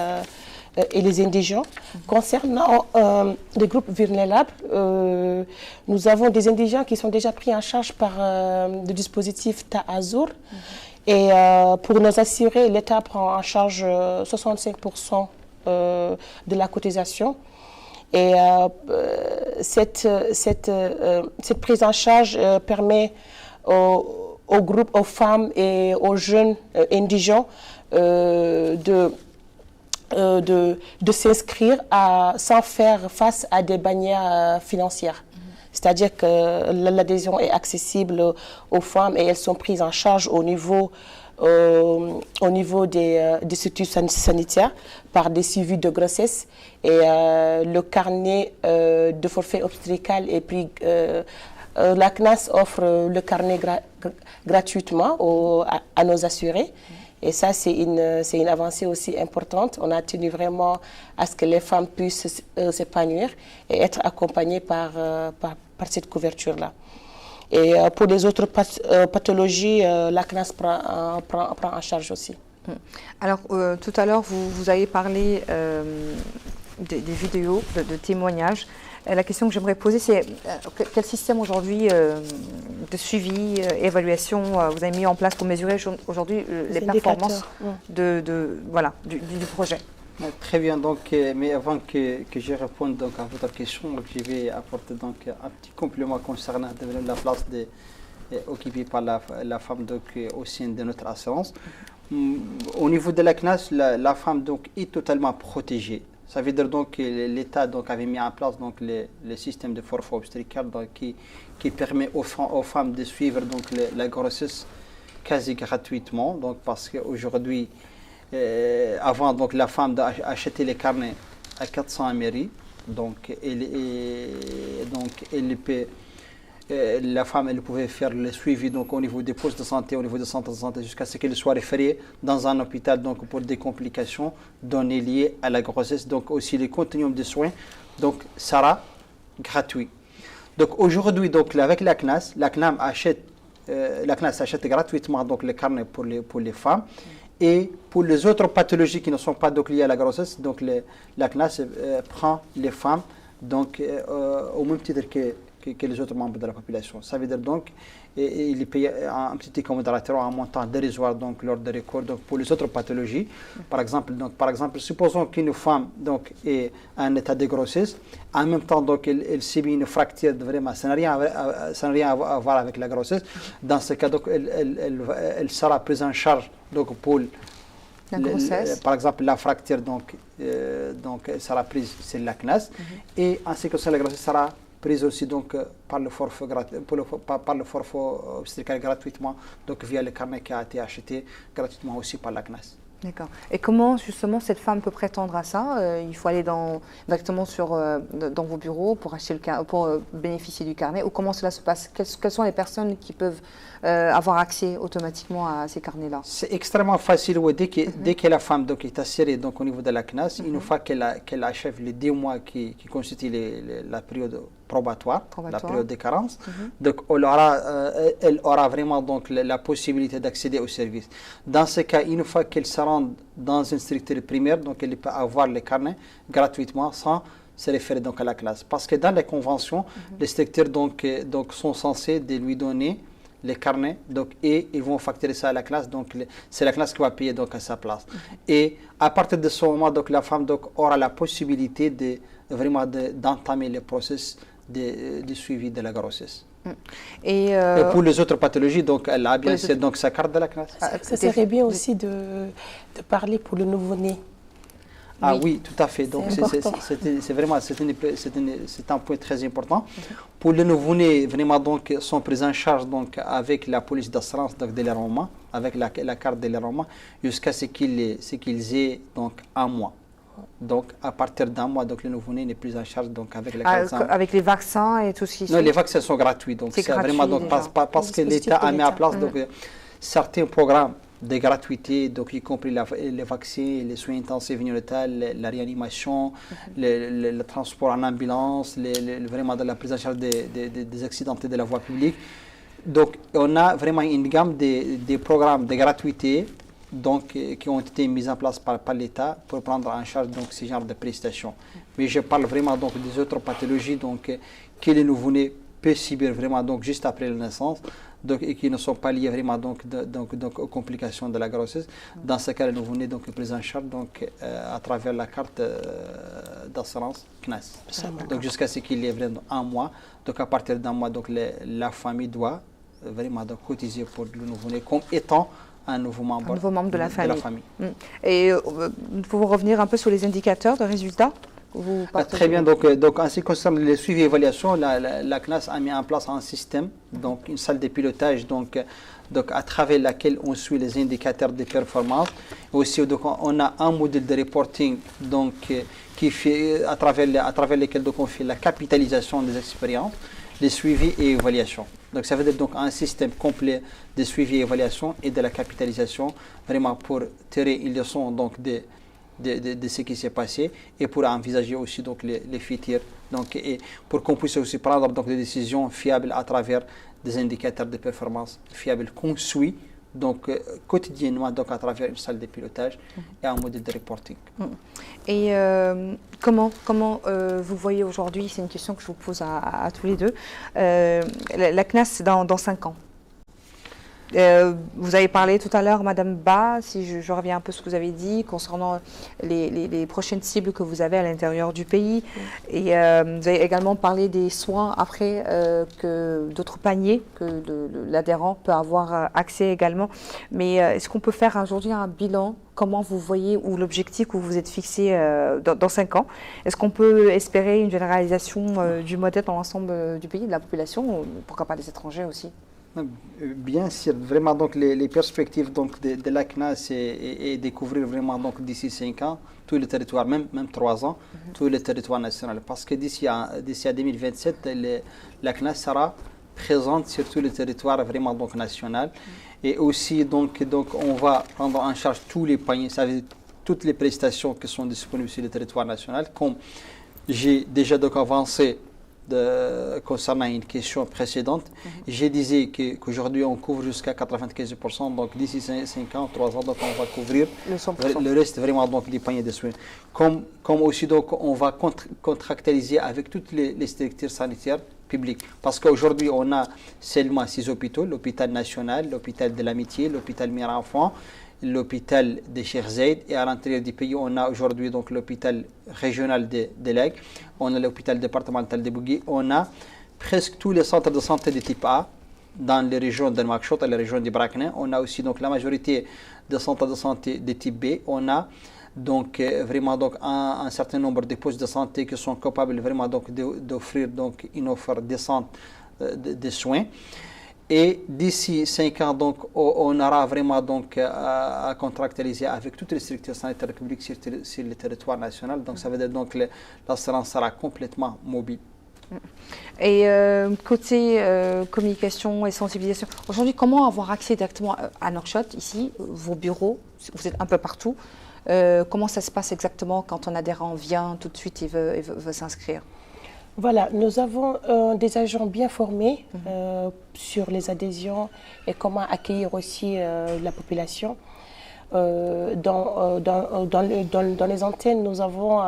les indigents. Concernant les groupes vulnérables, nous avons des indigents qui sont déjà pris en charge par le dispositif TAAZUR. Et pour nous assurer, l'État prend en charge 65% de la cotisation. Et cette prise en charge permet aux groupes, aux femmes et aux jeunes indigents de s'inscrire sans faire face à des barrières financières. C'est-à-dire que l'adhésion est accessible aux femmes et elles sont prises en charge au niveau des structures sanitaires par des suivis de grossesse. Et le carnet de forfait obstétrical est pris. La CNAS offre le carnet gratuitement à nos assurés. Et ça, c'est une avancée aussi importante. On a tenu vraiment à ce que les femmes puissent s'épanouir et être accompagnées par cette couverture-là. Et pour les autres pathologies, la CNAS prend en charge aussi. Alors, tout à l'heure, vous avez parlé des vidéos, de témoignages. La question que j'aimerais poser, c'est quel système aujourd'hui de suivi, évaluation vous avez mis en place pour mesurer aujourd'hui les performances du projet? Très bien, donc, mais avant que je réponde donc, à votre question, je vais apporter donc, un petit complément concernant la place occupée par la femme donc, au sein de notre assurance. Au niveau de la CNAS, la femme donc, est totalement protégée. Ça veut dire donc que l'État avait mis en place donc, le système de forfait obstétrical qui permet aux femmes de suivre donc, la grossesse quasi gratuitement. Donc, parce qu'aujourd'hui, avant donc, la femme d'acheter les carnets à 400 mairies, donc elle peut, la femme elle pouvait faire le suivi donc, au niveau des postes de santé, au niveau des centres de santé, jusqu'à ce qu'elle soit référée dans un hôpital donc, pour des complications données liées à la grossesse. Donc aussi le continuum de soins donc, sera gratuit. Donc aujourd'hui, donc, avec la CNAS, la CNAS achète gratuitement donc, le carnet pour les femmes. Et pour les autres pathologies qui ne sont pas donc, liées à la grossesse, donc la CNAS prend les femmes donc, au même titre que les autres membres de la population. Ça veut dire donc il paye un petit ticket modérateur en montant dérisoire donc lors des recours donc pour les autres pathologies. Par exemple, supposons qu'une femme donc est en état de grossesse, en même temps donc elle subit une fracture, vraiment ça n'a rien à voir avec la grossesse. Dans ce cas donc elle sera prise en charge donc pour la grossesse. Par exemple la fracture donc elle sera prise sur la CNAS et en ce qui concerne la grossesse sera prise aussi donc par le forfait obstétrical gratuitement, donc via le carnet qui a été acheté gratuitement aussi par la CNAS. D'accord. Et comment justement cette femme peut prétendre à ça? Il faut aller directement dans vos bureaux pour acheter pour bénéficier du carnet, ou comment cela se passe? Quelles sont les personnes qui peuvent avoir accès automatiquement à ces carnets-là? C'est extrêmement facile. Dès que la femme donc, est assurée donc, au niveau de la CNAS, une fois qu'elle achève les 2 mois qui constituent la période probatoire, la période de carence, donc elle aura vraiment donc, la possibilité d'accéder au service. Dans ce cas, une fois qu'elle se rend dans une structure primaire, donc elle peut avoir les carnets gratuitement sans se référer donc, à la classe. Parce que dans les conventions, les structures donc, sont censées de lui donner les carnets, donc, et ils vont facturer ça à la classe, donc c'est la classe qui va payer donc, à sa place. Et à partir de ce moment, donc, la femme donc, aura la possibilité d'entamer le processus de suivi de la grossesse. Et pour les autres pathologies, donc, elle a bien sûr donc, sa carte de la classe. Ça serait bien aussi de parler pour le nouveau-né. Ah oui, tout à fait. Donc c'est vraiment c'est un point très important. Pour les nouveau-nés, vraiment donc sont pris en charge donc avec la police d'assurance donc de l'enrôlement, avec la carte de l'enrôlement jusqu'à ce qu'ils aient donc 1 mois. Donc à partir d'1 mois, donc le nouveau-né n'est plus en charge donc avec la carte. Avec les vaccins et tout ce qui. Non, les vaccins sont gratuits. Donc c'est vraiment donc parce que l'État a mis en place donc certains programmes de gratuité, donc y compris les vaccins, les soins intensifs néonataux, la réanimation, le transport en ambulance, vraiment de la prise en charge des accidentés de la voie publique. Donc on a vraiment une gamme de programmes de gratuité donc, qui ont été mis en place par l'État pour prendre en charge donc, ce genre de prestations. Mais je parle vraiment donc, des autres pathologies donc, que les nouveau-nés peuvent subir vraiment donc, juste après la naissance. Donc, et qui ne sont pas liés vraiment donc aux complications de la grossesse. Dans ce cas, le nouveau-né donc est pris en charge donc à travers la carte d'assurance CNAS. Donc jusqu'à ce qu'il y ait vraiment 1 mois. Donc à partir d'1 mois, donc la famille doit vraiment donc cotiser pour le nouveau-né comme étant un nouveau membre de la famille. Et nous pouvons revenir un peu sur les indicateurs de résultats. Très bien, donc en ce qui concerne les suivis et évaluations, la CNAS a mis en place un système, donc une salle de pilotage donc à travers laquelle on suit les indicateurs de performance. Aussi, donc, on a un modèle de reporting donc, qui fait, à travers lesquels donc, on fait la capitalisation des expériences, les suivis et évaluations. Donc ça veut dire donc un système complet de suivi et évaluation et de la capitalisation, vraiment pour tirer une leçon donc de ce qui s'est passé et pour envisager aussi donc les futurs, donc et pour qu'on puisse aussi prendre donc des décisions fiables à travers des indicateurs de performance fiables qu'on suit donc quotidiennement donc à travers une salle de pilotage et un modèle de reporting. Et comment vous voyez aujourd'hui, c'est une question que je vous pose à tous les deux, la CNAS dans 5 ans? Vous avez parlé tout à l'heure, Madame Ba, si je reviens un peu sur ce que vous avez dit concernant les prochaines cibles que vous avez à l'intérieur du pays. Et vous avez également parlé des soins après, que d'autres paniers que l'adhérent peut avoir accès également. Mais est-ce qu'on peut faire aujourd'hui un bilan? Comment vous voyez, ou l'objectif que vous vous êtes fixé dans 5 ans? Est-ce qu'on peut espérer une généralisation du modèle dans l'ensemble du pays, de la population, ou pourquoi pas des étrangers aussi? Bien sûr, vraiment donc les perspectives donc de la CNAS et découvrir vraiment donc d'ici 5 ans tout le territoire, même 3 ans, tout le territoire national, parce que d'ici à 2027 la CNAS sera présente sur tout le territoire vraiment donc national, et aussi donc on va prendre en charge tous les paniers, ça veut dire toutes les prestations qui sont disponibles sur le territoire national, comme j'ai déjà donc avancé. Concernant une question précédente, je disais qu'aujourd'hui on couvre jusqu'à 95%, donc d'ici 5 ans, 3 ans, donc on va couvrir le reste vraiment donc des paniers de soins. Comme aussi donc on va contractualiser avec toutes les structures sanitaires publiques, parce qu'aujourd'hui on a seulement 6 hôpitaux, l'hôpital national, l'hôpital de l'Amitié, l'hôpital Mère-Enfant, l'hôpital de Cheikh Zayed, et à l'intérieur du pays, on a aujourd'hui donc l'hôpital régional de Lègue, on a l'hôpital départemental de Bougui, on a presque tous les centres de santé de type A dans les régions de Nouakchott et la région de Brakna. On a aussi donc la majorité des centres de santé de type B. On a donc vraiment donc un certain nombre de postes de santé qui sont capables vraiment donc d'offrir donc une offre décente de soins. Et d'ici 5 ans, donc, on aura vraiment donc, à contractualiser avec toutes les structures sanitaires publiques sur le territoire national. Donc, ça veut dire que l'assurance sera complètement mobile. Et côté communication et sensibilisation, aujourd'hui, comment avoir accès directement à Nouakchott, ici, vos bureaux, vous êtes un peu partout, comment ça se passe exactement quand un adhérent vient tout de suite et veut s'inscrire? Voilà, nous avons des agents bien formés sur les adhésions et comment accueillir aussi la population. Dans les antennes, nous avons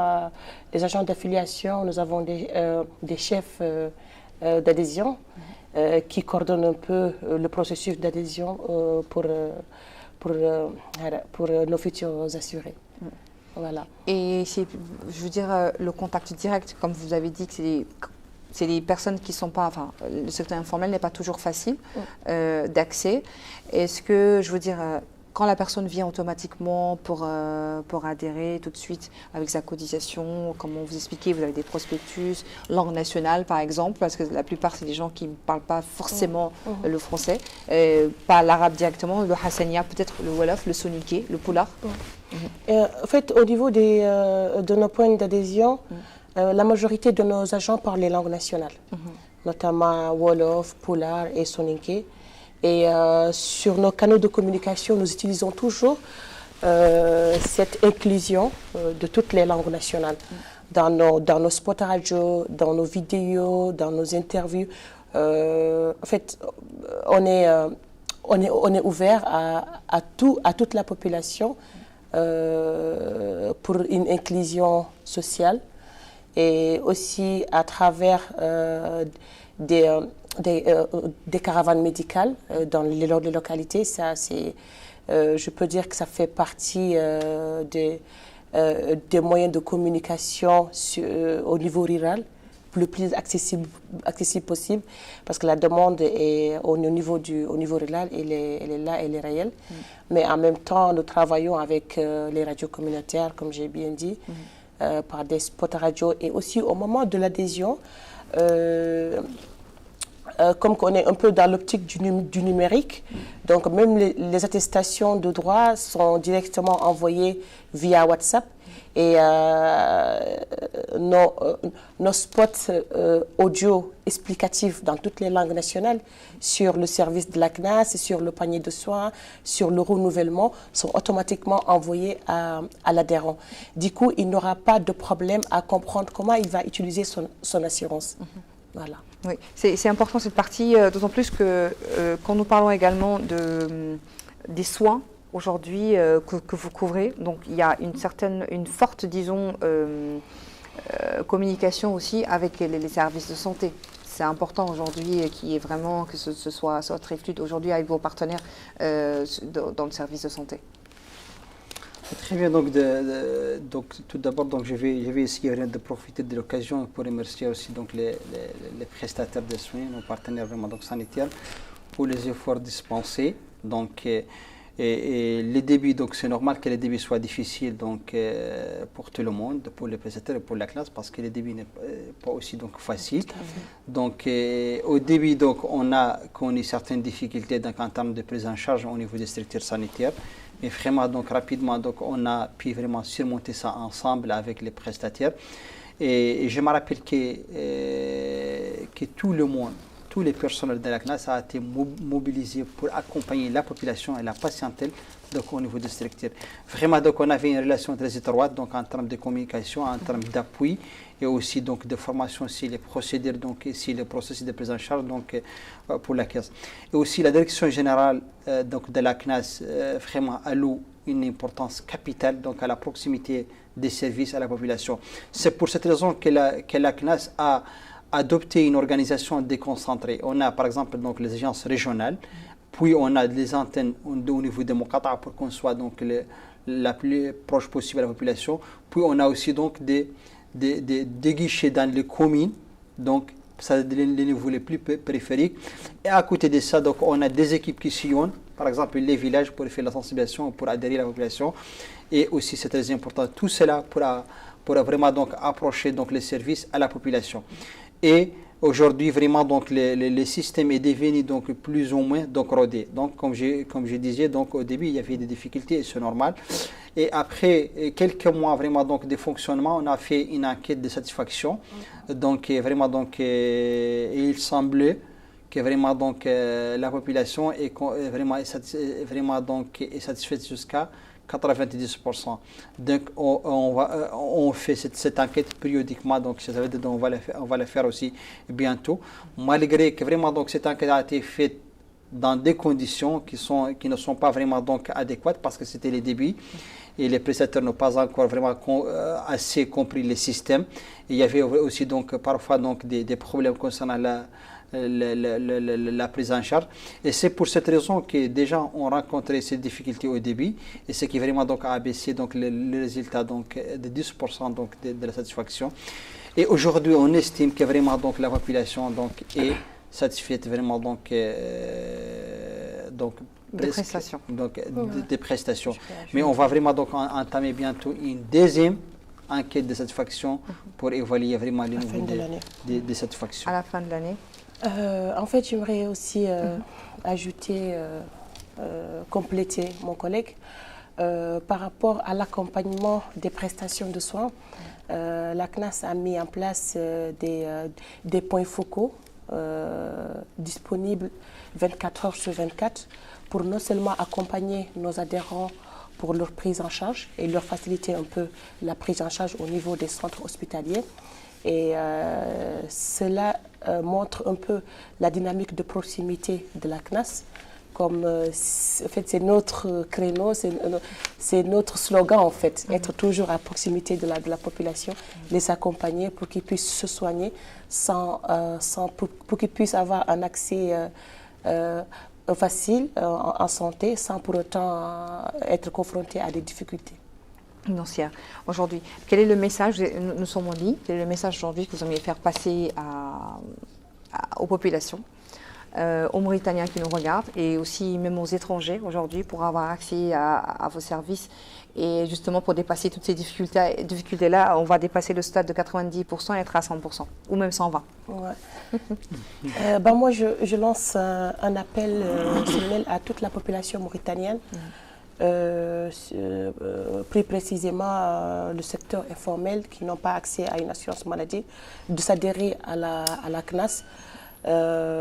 des agents d'affiliation, nous avons des chefs d'adhésion qui coordonnent un peu le processus d'adhésion pour nos futurs assurés. Voilà. Et je veux dire, le contact direct, comme vous avez dit, que c'est des personnes qui ne sont pas, enfin, le secteur informel n'est pas toujours facile d'accès. Est-ce que, je veux dire, quand la personne vient automatiquement pour adhérer tout de suite avec sa cotisation, comme on vous expliquait, vous avez des prospectus, langue nationale par exemple, parce que la plupart c'est des gens qui ne parlent pas forcément le français, pas l'arabe directement, le hassania, peut-être le wolof, le soninké, le poulard. En fait, au niveau de nos points d'adhésion, la majorité de nos agents parlent les langues nationales, notamment wolof, poulard et soninké. Et sur nos canaux de communication, nous utilisons toujours cette inclusion de toutes les langues nationales. Dans nos spots radio, dans nos vidéos, dans nos interviews. En fait, on est ouvert à toute la population pour une inclusion sociale et aussi à travers des caravanes médicales dans les localités. Ça, je peux dire que ça fait partie des moyens de communication au niveau rural, le plus accessible possible, parce que la demande est au niveau rural, elle est là, elle est réelle. Mais en même temps, nous travaillons avec les radios communautaires, comme j'ai bien dit, par des spots radio, et aussi au moment de l'adhésion, comme on est un peu dans l'optique du numérique, donc même les attestations de droit sont directement envoyées via WhatsApp, et nos spots audio explicatifs dans toutes les langues nationales sur le service de la CNAS, sur le panier de soins, sur le renouvellement, sont automatiquement envoyés à l'adhérent. Du coup, il n'aura pas de problème à comprendre comment il va utiliser son assurance. Voilà. Oui, c'est important cette partie, d'autant plus que quand nous parlons également des soins aujourd'hui que vous couvrez, donc il y a une forte, disons, communication aussi avec les services de santé. C'est important aujourd'hui qu'il y ait vraiment, que ce soit très fluide aujourd'hui avec vos partenaires dans le service de santé. Très bien, donc tout d'abord, je vais essayer de profiter de l'occasion pour remercier aussi donc, les prestataires de soins, nos partenaires vraiment donc, sanitaires, pour les efforts dispensés. Donc, et les débuts, donc c'est normal que les débuts soient difficiles donc, pour tout le monde, pour les prestataires et pour la classe, parce que les débuts n'est pas aussi donc, facile. Donc au début, donc, on a connu certaines difficultés donc, en termes de prise en charge au niveau des structures sanitaires. Mais vraiment, donc, rapidement, donc, on a pu vraiment surmonter ça ensemble avec les prestataires. Et je me rappelle que tout le monde, tous les personnels de la CNAS a été mobilisé pour accompagner la population et la patientèle donc, au niveau des structures. Vraiment, donc, on avait une relation très étroite donc, en termes de communication, en termes d'appui et aussi donc, de formation sur les procédures, donc, sur le processus de prise en charge donc, pour la caisse. Et aussi la direction générale donc, de la CNAS vraiment alloue une importance capitale donc, à la proximité des services à la population. C'est pour cette raison que la CNAS a adopté une organisation déconcentrée. On a par exemple donc, les agences régionales, puis on a des antennes au niveau de Mokata pour qu'on soit donc, la plus proche possible à la population. Puis on a aussi donc, des guichets dans les communes, donc ça les niveaux les plus périphériques. Et à côté de ça, donc, on a des équipes qui sillonnent, par exemple les villages pour faire la sensibilisation, pour adhérer à la population. Et aussi, c'est très important, tout cela pour vraiment donc, approcher donc, les services à la population. Et Aujourd'hui, vraiment, donc, le système est devenu donc, plus ou moins donc, rodé. Donc, comme je disais, donc, au début, il y avait des difficultés, c'est normal. Et après quelques mois vraiment donc, de fonctionnement, on a fait une enquête de satisfaction. Donc, vraiment, donc, il semblait que vraiment donc, la population est vraiment donc, est satisfaite jusqu'à 90%. Donc, on fait cette enquête périodiquement, donc ça veut dire qu'on va la faire aussi bientôt. Malgré que vraiment donc, cette enquête a été faite dans des conditions qui ne sont pas vraiment donc, adéquates parce que c'était les débuts et les prestataires n'ont pas encore vraiment assez compris le système. Et il y avait aussi donc, parfois donc, des problèmes concernant la prise en charge. Et c'est pour cette raison que déjà on rencontrait ces difficultés au début et ce qui vraiment donc a abaissé donc le résultat donc de 10% donc de la satisfaction. Et aujourd'hui on estime que vraiment donc la population donc est satisfaite vraiment donc des prestations. Donc des prestations. Mais on va vraiment donc entamer bientôt une deuxième enquête de satisfaction pour évaluer vraiment le niveau de satisfaction. À la fin de l'année. En fait, j'aimerais aussi ajouter, compléter mon collègue par rapport à l'accompagnement des prestations de soins. La CNAS a mis en place des points focaux disponibles 24 heures sur 24 pour non seulement accompagner nos adhérents pour leur prise en charge et leur faciliter un peu la prise en charge au niveau des centres hospitaliers. Et cela montre un peu la dynamique de proximité de la CNAS. Comme en fait, c'est notre créneau, c'est notre slogan en fait, être toujours à proximité de la population, les accompagner pour qu'ils puissent se soigner, pour qu'ils puissent avoir un accès facile en santé sans pour autant être confrontés à des difficultés. Financière. Aujourd'hui, quel est le message, nous sommes en ligne, quel est le message aujourd'hui que vous aimeriez faire passer aux populations, aux Mauritaniens qui nous regardent et aussi même aux étrangers aujourd'hui pour avoir accès à vos services et justement pour dépasser toutes ces difficultés-là, on va dépasser le stade de 90% et être à 100% ou même 120%. Ouais. Moi, je lance un appel solennel à toute la population mauritanienne. Plus précisément le secteur informel qui n'ont pas accès à une assurance maladie, de s'adhérer à la CNAS.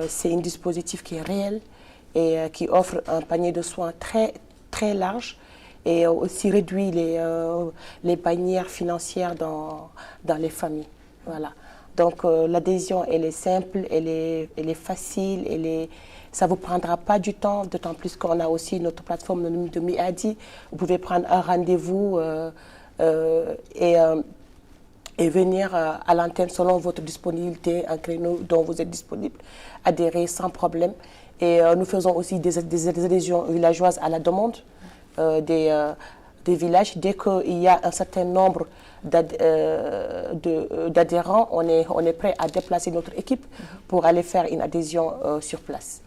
C'est un dispositif qui est réel et qui offre un panier de soins très, très large et aussi réduit les barrières financières dans les familles. Voilà. Donc l'adhésion, elle est simple, elle est facile, ça ne vous prendra pas du temps, d'autant plus qu'on a aussi notre plateforme de Miadi. Vous pouvez prendre un rendez-vous et venir à l'antenne selon votre disponibilité, un créneau dont vous êtes disponible, adhérer sans problème. Et nous faisons aussi des adhésions villageoises à la demande des villages. Dès qu'il y a un certain nombre d'adhérents, on est prêt à déplacer notre équipe pour aller faire une adhésion sur place.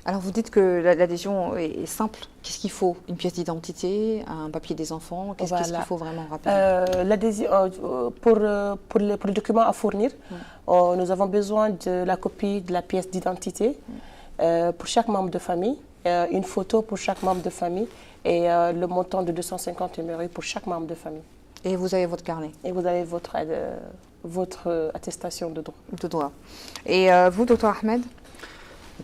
Alors vous dites que l'adhésion est simple. Qu'est-ce qu'il faut? Une pièce d'identité, un papier des enfants? Qu'est-ce qu'il faut vraiment rapidement? L'adhésion, pour les documents à fournir, nous avons besoin de la copie de la pièce d'identité pour chaque membre de famille, une photo pour chaque membre de famille et le montant de 250 € pour chaque membre de famille. Et vous avez votre carnet? Et vous avez votre attestation de droit. De droit. Et vous, Dr Ahmed?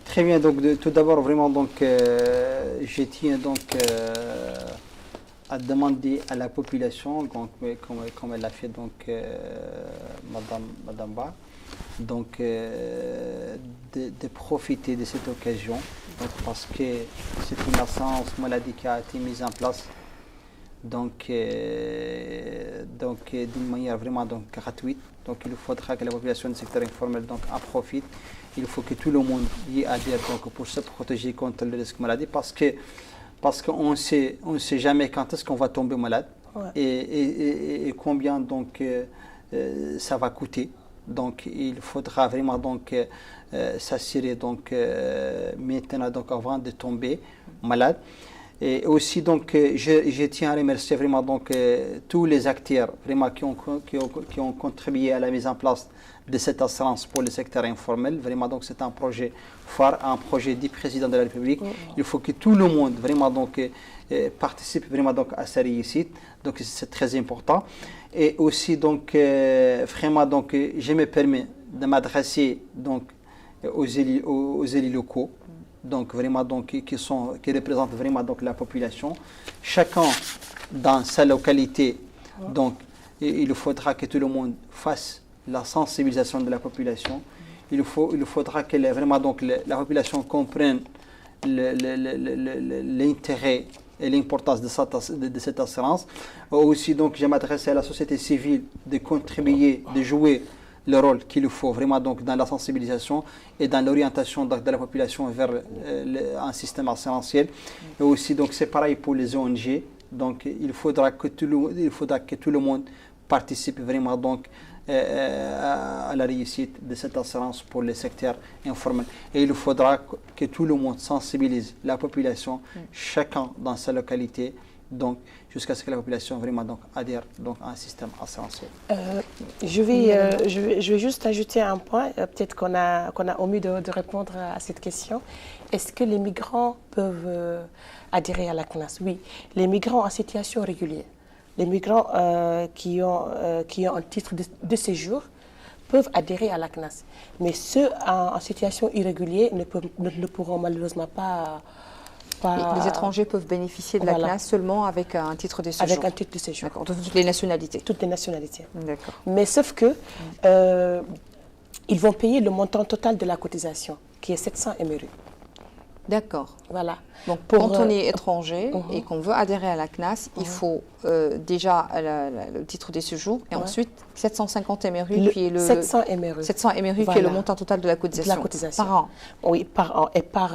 Très bien, donc tout d'abord vraiment donc je tiens donc à demander à la population donc comme elle l'a fait donc Madame Ba donc de profiter de cette occasion donc, parce que c'est une assurance maladie qui a été mise en place donc d'une manière vraiment donc gratuite. Donc il faudra que la population du secteur informel donc en profite. Il faut que tout le monde y adhère donc pour se protéger contre le risque maladie parce qu'on sait jamais quand est-ce qu'on va tomber malade et combien donc ça va coûter. Donc il faudra vraiment donc s'assurer donc maintenant donc avant de tomber malade. Et aussi, donc, je tiens à remercier vraiment donc, tous les acteurs vraiment qui ont contribué à la mise en place de cette assurance pour le secteur informel. Vraiment, donc, c'est un projet phare, un projet du président de la République. Il faut que tout le monde vraiment donc, participe vraiment donc, à sa réussite. Donc, c'est très important. Et aussi, donc, vraiment, donc, je me permets de m'adresser donc, aux élus locaux. Donc vraiment donc qui représentent vraiment donc la population, chacun dans sa localité. Donc il faudra que tout le monde fasse la sensibilisation de la population. Il faudra que vraiment donc la population comprenne l'intérêt et l'importance de cette assurance. Aussi donc je m'adresse à la société civile de contribuer, de jouer le rôle qu'il faut vraiment donc dans la sensibilisation et dans l'orientation de la population vers un système assurantiel. Et aussi donc c'est pareil pour les ONG. Donc il faudra que tout le monde participe vraiment donc à la réussite de cette assurance pour le secteur informel. Et il faudra que tout le monde sensibilise la population, chacun dans sa localité. Donc, jusqu'à ce que la population vraiment donc, adhère donc, à un système assurantiel. Je vais juste ajouter un point, peut-être qu'on a omis de répondre à cette question. Est-ce que les migrants peuvent adhérer à la CNAS? Oui, les migrants en situation régulière, les migrants qui ont un titre de séjour peuvent adhérer à la CNAS. Mais ceux en situation irrégulière ne pourront malheureusement pas... Les étrangers peuvent bénéficier de la CNAS seulement avec un titre de séjour. Avec un titre de séjour. D'accord, de toutes les nationalités. Toutes les nationalités. D'accord. Mais sauf que ils vont payer le montant total de la cotisation, qui est 700 MRU. D'accord. Voilà. Donc, quand on est étranger et qu'on veut adhérer à la CNAS, il faut déjà le titre de séjour et ensuite 750 MRU, qui est le 700 MRU. 700 MRU, qui est le montant total de la cotisation. Par an. Oui, par an et par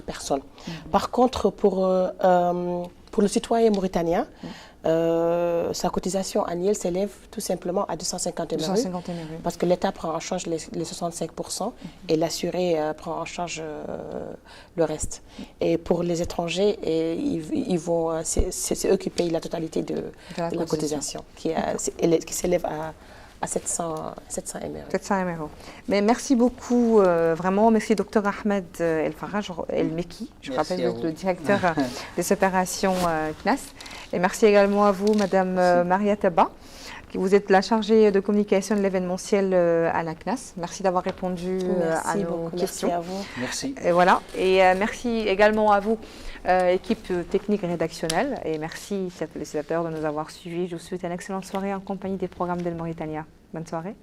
personne. Par contre, pour le citoyen mauritanien, sa cotisation annuelle s'élève tout simplement à 250 MRU. Parce que l'État prend en charge les 65% et l'assuré prend en charge le reste. Et pour les étrangers, c'est eux qui payent la totalité de la cotisation, qui s'élève à 700 MRU. 700 MRU. Mais merci beaucoup, vraiment. Merci Dr Ahmed El Faraj El Meki. Je rappelle que vous êtes le directeur des opérations CNAS. Et merci également à vous, Madame Maria Taba, vous êtes la chargée de communication de l'événementiel à la CNAS. Merci d'avoir répondu à nos questions. Merci à vous. Merci. Et voilà. Et merci également à vous, équipe technique et rédactionnelle. Et merci, chers téléspectateurs, de nous avoir suivis. Je vous souhaite une excellente soirée en compagnie des programmes d'El Mauritania. Bonne soirée.